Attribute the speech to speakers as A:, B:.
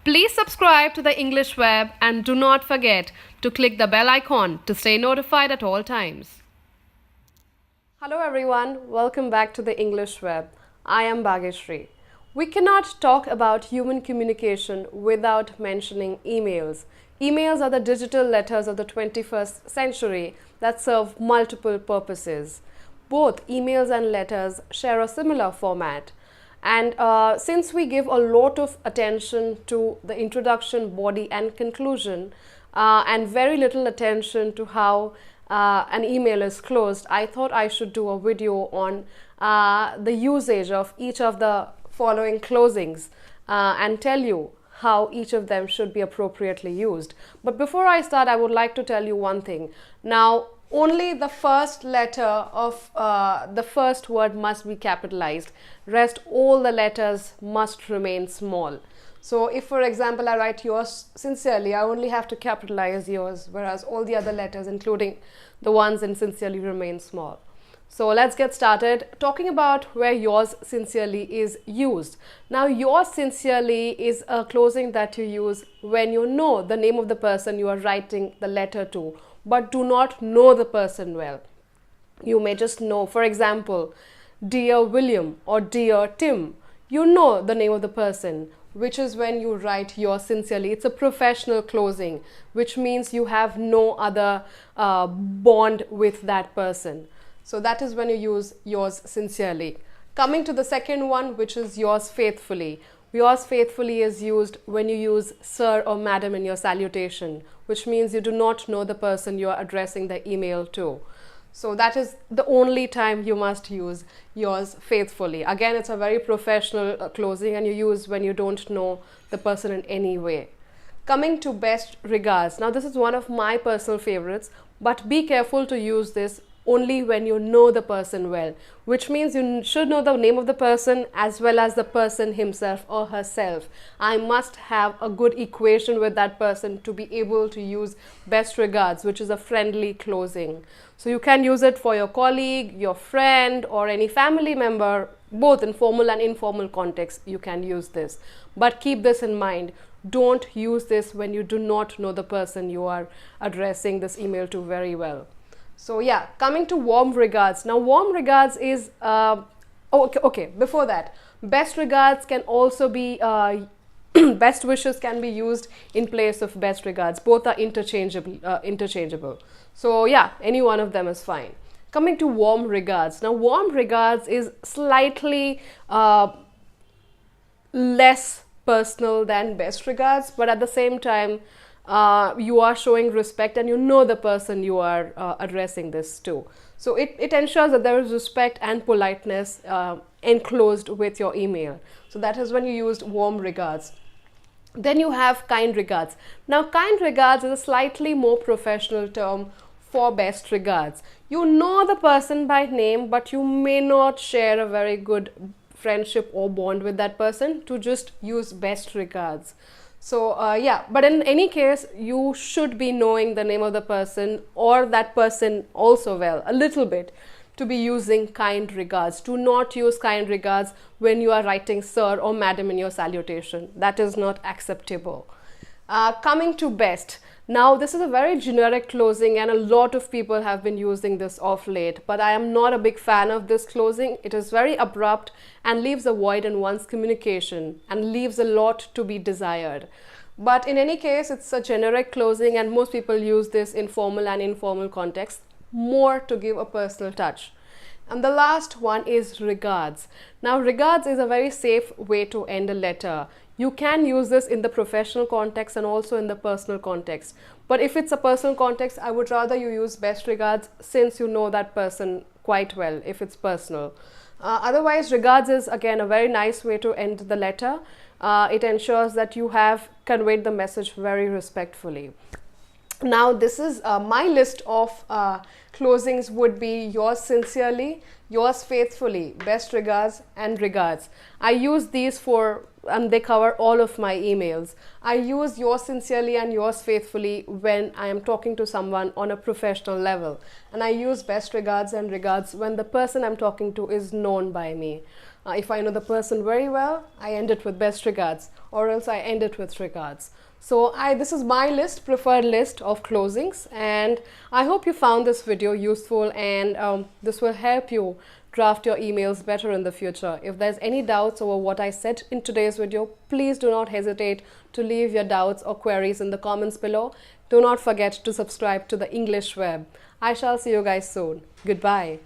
A: Please subscribe to the English Web and do not forget to click the bell icon to stay notified at all times. Hello everyone, welcome back to the English Web. I am Bhageshri. We cannot talk about human communication without mentioning emails. Emails are the digital letters of the 21st century that serve multiple purposes. Both emails and letters share a similar format. And since we give a lot of attention to the introduction, body and conclusion and very little attention to how an email is closed, I thought I should do a video on the usage of each of the following closings and tell you how each of them should be appropriately used. But before I start, I would like to tell you one thing. Now, only the first letter of the first word must be capitalized. Rest all the letters must remain small. So if, for example, I write yours sincerely, I only have to capitalize yours, whereas all the other letters, including the ones in sincerely, remain small. So let's get started talking about where yours sincerely is used. Now, yours sincerely is a closing that you use when you know the name of the person you are writing the letter to, but do not know the person well. You may just know, for example, Dear William or Dear Tim. You know the name of the person, which is when you write yours sincerely. It's a professional closing, which means you have no other bond with that person. So that is when you use yours sincerely. Coming to the second one, which is yours faithfully. Yours faithfully is used when you use sir or madam in your salutation, which means you do not know the person you are addressing the email to. So that is the only time you must use yours faithfully. Again, it's a very professional closing and you use when you don't know the person in any way. Coming to best regards. Now, this is one of my personal favorites, but be careful to use this only when you know the person well, which means you should know the name of the person as well as the person himself or herself. I must have a good equation with that person to be able to use best regards, which is a friendly closing. So you can use it for your colleague, your friend, or any family member, both in formal and informal context. You can use this, but keep this in mind. Don't use this when you do not know the person you are addressing this email to very well. So yeah, coming to warm regards. Now, warm regards is okay. Before that, best regards can also be best wishes can be used in place of best regards. Both are interchangeable. So yeah, any one of them is fine. Coming to warm regards. Now, warm regards is slightly less personal than best regards, but at the same time, you are showing respect and you know the person you are addressing this to. So it ensures that there is respect and politeness enclosed with your email. So that is when you used warm regards. Then you have kind regards. Now, kind regards is a slightly more professional term for best regards. You know the person by name, but you may not share a very good friendship or bond with that person, to just use best regards. So yeah, but in any case, you should be knowing the name of the person or that person also well, a little bit, to be using kind regards. Do not use kind regards when you are writing sir or madam in your salutation. That is not acceptable. Coming to best. Now, this is a very generic closing and a lot of people have been using this of late, but I am not a big fan of this closing. It is very abrupt and leaves a void in one's communication and leaves a lot to be desired. But in any case, it's a generic closing and most people use this in formal and informal contexts more to give a personal touch. And the last one is regards. Now, regards is a very safe way to end a letter. You can use this in the professional context and also in the personal context. But if it's a personal context, I would rather you use best regards, since you know that person quite well if it's personal. Otherwise, regards is again a very nice way to end the letter. It ensures that you have conveyed the message very respectfully. Now, this is my list of closings would be yours sincerely, yours faithfully, best regards, and regards. I use these for, and they cover all of my emails. I use yours sincerely and yours faithfully when I am talking to someone on a professional level. And I use best regards and regards when the person I'm talking to is known by me. If I know the person very well, I end it with best regards, or else I end it with regards. So this is my preferred list of closings, and I hope you found this video useful, and this will help you draft your emails better in the future. If there's any doubts over what I said in today's video, please do not hesitate to leave your doubts or queries in the comments below. Do not forget to subscribe to the English Web. I shall see you guys soon. Goodbye.